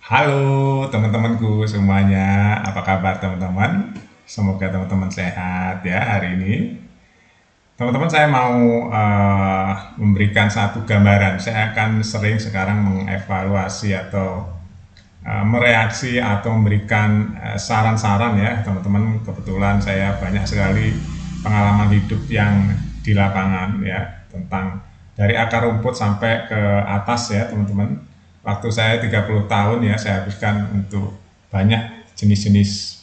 Halo teman-temanku semuanya, apa kabar teman-teman? Semoga teman-teman sehat ya hari ini. Teman-teman saya mau memberikan satu gambaran. Saya akan sering sekarang mengevaluasi atau mereaksi atau memberikan saran-saran ya teman-teman. Kebetulan saya banyak sekali pengalaman hidup yang di lapangan ya tentang dari akar rumput sampai ke atas ya teman-teman. Waktu saya 30 tahun ya saya habiskan untuk banyak jenis-jenis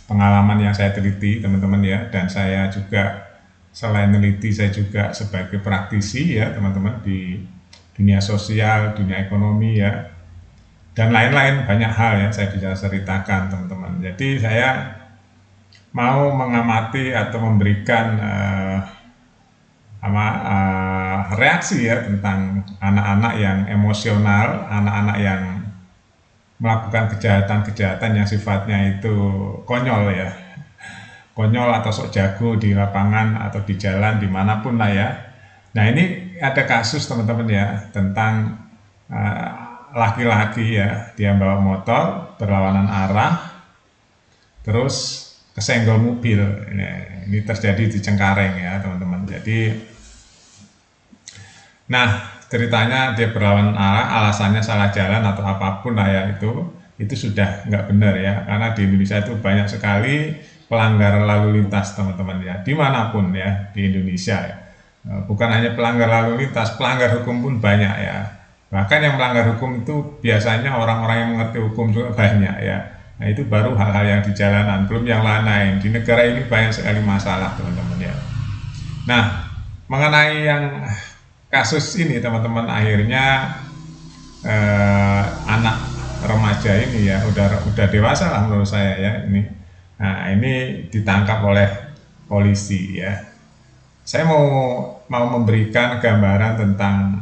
pengalaman yang saya teliti teman-teman ya, dan saya juga selain meneliti saya juga sebagai praktisi ya teman-teman di dunia sosial, dunia ekonomi ya, dan lain-lain banyak hal yang saya bisa ceritakan teman-teman. Jadi saya mau mengamati atau memberikan reaksi ya tentang anak-anak yang emosional, anak-anak yang melakukan kejahatan-kejahatan yang sifatnya itu konyol ya, konyol atau sok jago di lapangan atau di jalan dimanapun lah ya. Nah ini ada kasus teman-teman ya tentang eh, laki-laki ya, dia bawa motor berlawanan arah terus kesenggol mobil. Ini terjadi di Cengkareng ya teman-teman. Jadi nah, ceritanya dia berlawan arah, alasannya salah jalan atau apapun lah ya itu sudah nggak benar ya, karena di Indonesia itu banyak sekali pelanggaran lalu lintas teman-teman ya, dimanapun ya di Indonesia ya. Bukan hanya pelanggar lalu lintas, pelanggar hukum pun banyak ya. Bahkan yang melanggar hukum itu biasanya orang-orang yang mengerti hukum juga banyak ya. Nah itu baru hal-hal yang di jalanan, belum yang lain-lain. Di negara ini banyak sekali masalah teman-teman ya. Nah, mengenai yang kasus ini teman-teman, akhirnya anak remaja ini ya udah dewasa lah menurut saya ya ini. Nah, ini ditangkap oleh polisi ya. Saya mau memberikan gambaran tentang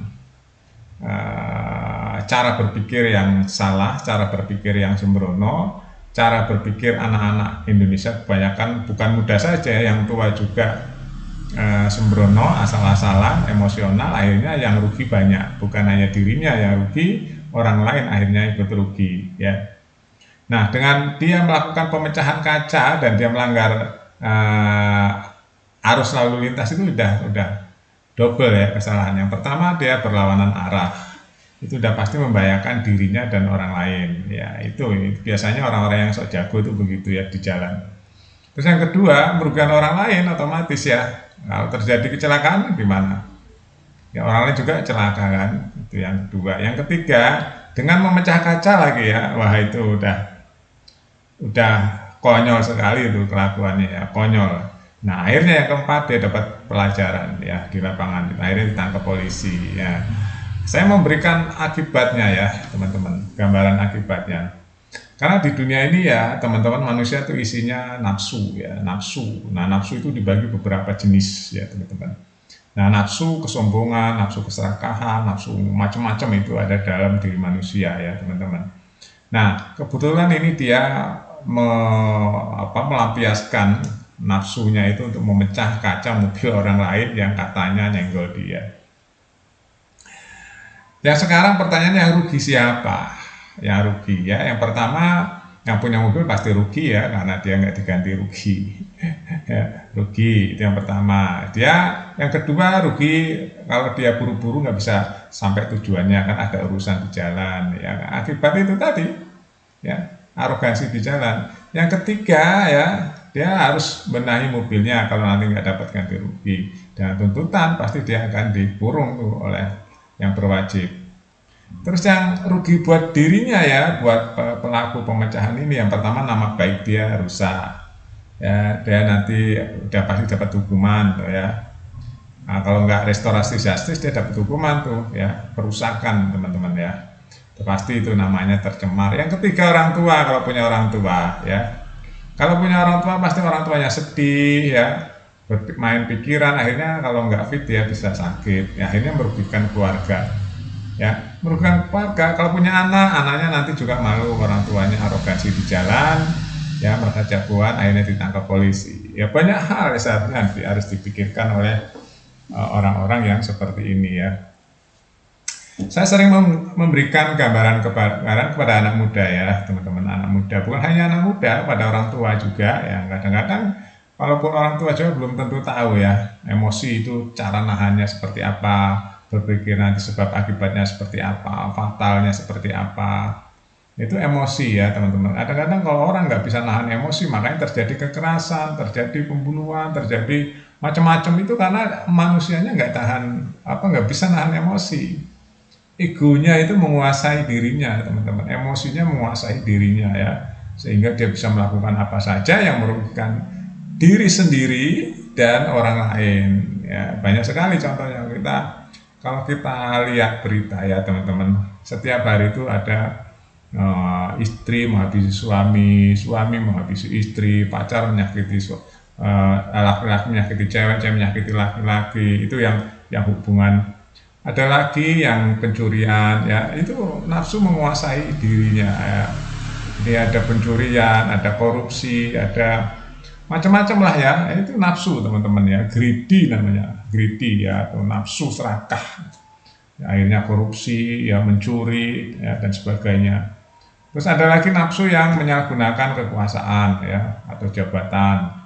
cara berpikir yang salah, cara berpikir yang sembrono, cara berpikir anak-anak Indonesia kebanyakan, bukan muda saja, yang tua juga sembrono, asal-asalan, emosional, akhirnya yang rugi banyak, bukan hanya dirinya yang rugi, orang lain akhirnya ikut rugi ya. Nah, dengan dia melakukan pemecahan kaca dan dia melanggar arus lalu lintas itu udah double ya kesalahan. Yang pertama dia berlawanan arah, itu udah pasti membahayakan dirinya dan orang lain ya. Itu biasanya orang-orang yang sok jago itu begitu ya di jalan. Terus yang kedua, merugikan orang lain otomatis ya. Kalau terjadi kecelakaan gimana? Ya orang lain juga celaka kan. Itu yang kedua. Yang ketiga, dengan memecah kaca lagi ya. Wah itu udah konyol sekali itu kelakuannya ya, konyol. Nah akhirnya yang keempat dia dapat pelajaran ya di lapangan. Akhirnya ditangkap polisi ya. Saya memberikan akibatnya ya teman-teman, gambaran akibatnya. Karena di dunia ini ya teman-teman, manusia itu isinya nafsu ya, nafsu. Nah nafsu itu dibagi beberapa jenis ya teman-teman. Nah nafsu kesombongan, nafsu keserakahan, nafsu macam-macam itu ada dalam diri manusia ya teman-teman. Nah kebetulan ini dia melampiaskan nafsunya itu untuk memecah kaca mobil orang lain yang katanya nyenggol dia. Yang sekarang pertanyaannya yang rugi siapa? Yang rugi ya, yang pertama yang punya mobil pasti rugi ya, karena dia nggak diganti rugi. Ya, rugi itu yang pertama. Yang kedua rugi kalau dia buru-buru nggak bisa sampai tujuannya, kan ada urusan di jalan ya, akibat itu tadi ya, arogansi di jalan. Yang ketiga ya, dia harus benahi mobilnya kalau nanti nggak dapat ganti rugi, dan tuntutan pasti dia akan dikurung tuh oleh yang berwajib. Terus yang rugi buat dirinya ya, buat pelaku pemecahan ini, yang pertama nama baik dia rusak ya, dia nanti udah pasti dapat hukuman tuh ya. Nah, kalau nggak restorasi justice dia dapat hukuman tuh ya, perusakan teman-teman ya. Itu pasti itu namanya tercemar. Yang ketiga orang tua, kalau punya orang tua ya. Kalau punya orang tua pasti orang tuanya sedih ya, bermain pikiran, akhirnya kalau nggak fit dia bisa sakit ya, akhirnya merugikan keluarga ya, merugikan keluarga. Kalau punya anak, anaknya nanti juga malu, orang tuanya arogansi di jalan ya, merasa jagoan, akhirnya ditangkap polisi ya. Banyak hal seharusnya harus dipikirkan oleh orang-orang yang seperti ini ya. Saya sering memberikan gambaran kepada anak muda ya, teman-teman anak muda. Bukan hanya anak muda, pada orang tua juga. Yang kadang-kadang, walaupun orang tua juga belum tentu tahu ya, emosi itu cara nahannya seperti apa, berpikir nanti sebab akibatnya seperti apa, fatalnya seperti apa. Itu emosi ya teman-teman. Kadang-kadang kalau orang nggak bisa nahan emosi, makanya terjadi kekerasan, terjadi pembunuhan, terjadi macam-macam itu karena manusianya nggak tahan nggak bisa nahan emosi. Egonya itu menguasai dirinya teman-teman, emosinya menguasai dirinya ya, sehingga dia bisa melakukan apa saja yang merugikan diri sendiri dan orang lain ya. Banyak sekali contohnya, kalau kita lihat berita ya teman-teman, setiap hari itu ada istri menghabisi suami, suami menghabisi istri, pacar menyakiti laki-laki menyakiti cewek, cewek menyakiti laki-laki. Itu yang hubungan. Ada lagi yang pencurian ya, itu nafsu menguasai dirinya ya. Ini ada pencurian, ada korupsi, ada macam-macam lah ya. Itu nafsu teman-teman ya, greedy namanya, greedy ya, atau nafsu serakah ya, akhirnya korupsi ya, mencuri ya, dan sebagainya. Terus ada lagi nafsu yang menyalahgunakan kekuasaan ya, atau jabatan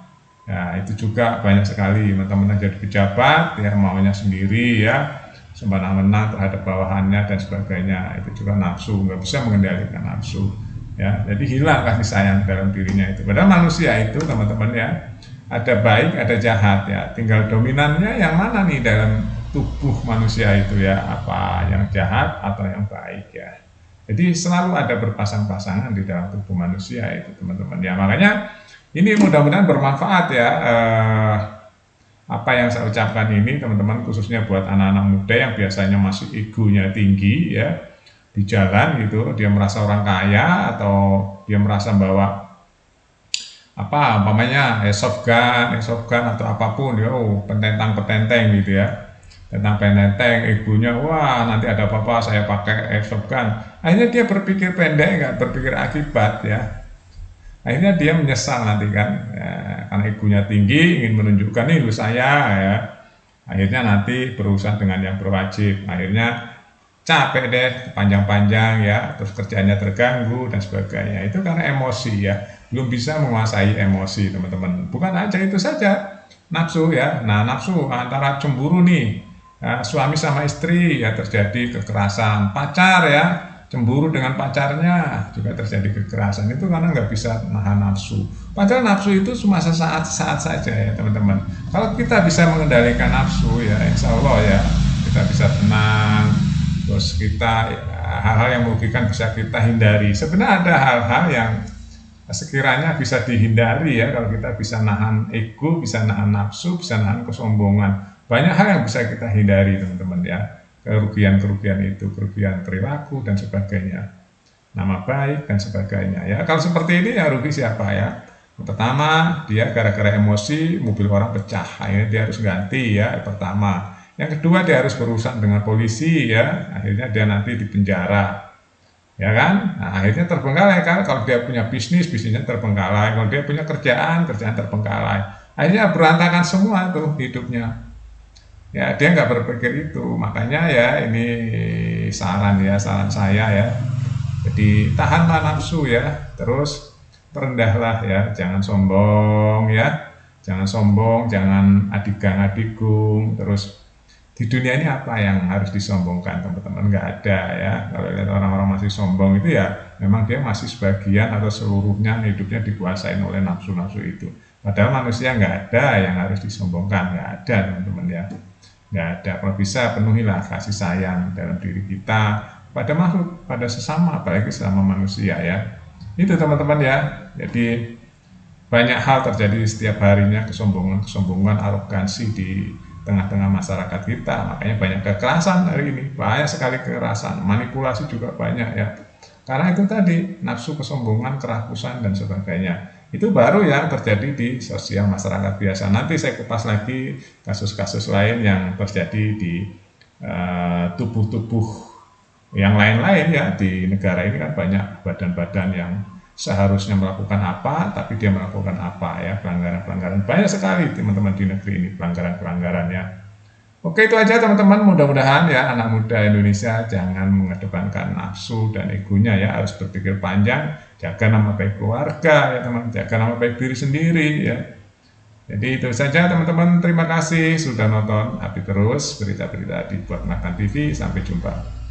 ya. Itu juga banyak sekali, teman-teman jadi pejabat ya, maunya sendiri ya, semena-mena terhadap bawahannya dan sebagainya. Itu juga nafsu, nggak bisa mengendalikan nafsu ya. Jadi hilang kasih sayang dalam dirinya itu. Padahal manusia itu teman-teman ya, ada baik ada jahat ya, tinggal dominannya yang mana nih dalam tubuh manusia itu ya, apa yang jahat atau yang baik ya. Jadi selalu ada berpasang-pasangan di dalam tubuh manusia itu teman-teman ya. Makanya ini mudah-mudahan bermanfaat ya, apa yang saya ucapkan ini teman-teman, khususnya buat anak-anak muda yang biasanya masih egonya tinggi ya, di jalan gitu, dia merasa orang kaya atau dia merasa bahwa soft gun atau apapun ya, petentang gitu ya, tentang penenteng, egonya, wah nanti ada apa-apa saya pakai soft gun. Akhirnya dia berpikir pendek, nggak berpikir akibat ya. Akhirnya dia menyesal nanti kan ya, karena egonya tinggi, ingin menunjukkan nih lu saya ya. Akhirnya nanti berurusan dengan yang berwajib, akhirnya capek deh panjang-panjang ya, terus kerjanya terganggu dan sebagainya. Itu karena emosi ya, belum bisa menguasai emosi teman-teman. Bukan aja itu saja, nafsu ya. Nah, nafsu antara cemburu nih ya, suami sama istri ya, terjadi kekerasan. Pacar ya, cemburu dengan pacarnya juga terjadi kekerasan. Itu karena nggak bisa nahan nafsu. Padahal nafsu itu cuma sesaat saja ya teman-teman. Kalau kita bisa mengendalikan nafsu ya, insya Allah ya, kita bisa tenang. Terus kita hal-hal yang merugikan bisa kita hindari. Sebenarnya ada hal-hal yang sekiranya bisa dihindari ya, kalau kita bisa nahan ego, bisa nahan nafsu, bisa nahan kesombongan. Banyak hal yang bisa kita hindari teman-teman ya. Kerugian-kerugian itu, kerugian perilaku dan sebagainya, nama baik dan sebagainya ya. Kalau seperti ini ya rugi siapa ya? Pertama, dia gara-gara emosi mobil orang pecah, akhirnya dia harus ganti ya, pertama. Yang kedua, dia harus berurusan dengan polisi ya, akhirnya dia nanti di penjara ya kan. Nah, akhirnya terbengkalai kan, kalau dia punya bisnisnya terbengkalai, kalau dia punya kerjaan terbengkalai, akhirnya berantakan semua tuh hidupnya. Ya, dia nggak berpikir itu. Makanya ya, ini saran saya ya. Jadi tahanlah nafsu ya, terus terendahlah ya, jangan sombong ya, jangan adigang-adigung. Terus di dunia ini apa yang harus disombongkan teman-teman? Nggak ada ya. Kalau lihat orang-orang masih sombong itu ya, memang dia masih sebagian atau seluruhnya hidupnya dikuasain oleh nafsu-nafsu itu. Padahal manusia nggak ada yang harus disombongkan, nggak ada teman-teman ya. Nggak ada. Kalau bisa penuhilah kasih sayang dalam diri kita pada makhluk, pada sesama, apalagi sesama manusia ya. Itu teman-teman ya. Jadi banyak hal terjadi setiap harinya, kesombongan, arogansi di tengah-tengah masyarakat kita. Makanya banyak kekerasan hari ini, banyak sekali kekerasan, manipulasi juga banyak ya. Karena itu tadi, nafsu, kesombongan, kerakusan dan sebagainya. Itu baru yang terjadi di sosial masyarakat biasa. Nanti saya kupas lagi kasus-kasus lain yang terjadi di tubuh-tubuh yang lain-lain ya. Di negara ini kan banyak badan-badan yang seharusnya melakukan apa, tapi dia melakukan apa ya, pelanggaran-pelanggaran. Banyak sekali teman-teman di negeri ini pelanggaran-pelanggaran ya. Oke, itu aja teman-teman. Mudah-mudahan ya anak muda Indonesia jangan mengedepankan nafsu dan egonya ya, harus berpikir panjang, jaga nama baik keluarga ya teman, jaga nama baik diri sendiri ya. Jadi itu saja teman-teman. Terima kasih sudah nonton. Update terus berita-berita di Buat Makan TV. Sampai jumpa.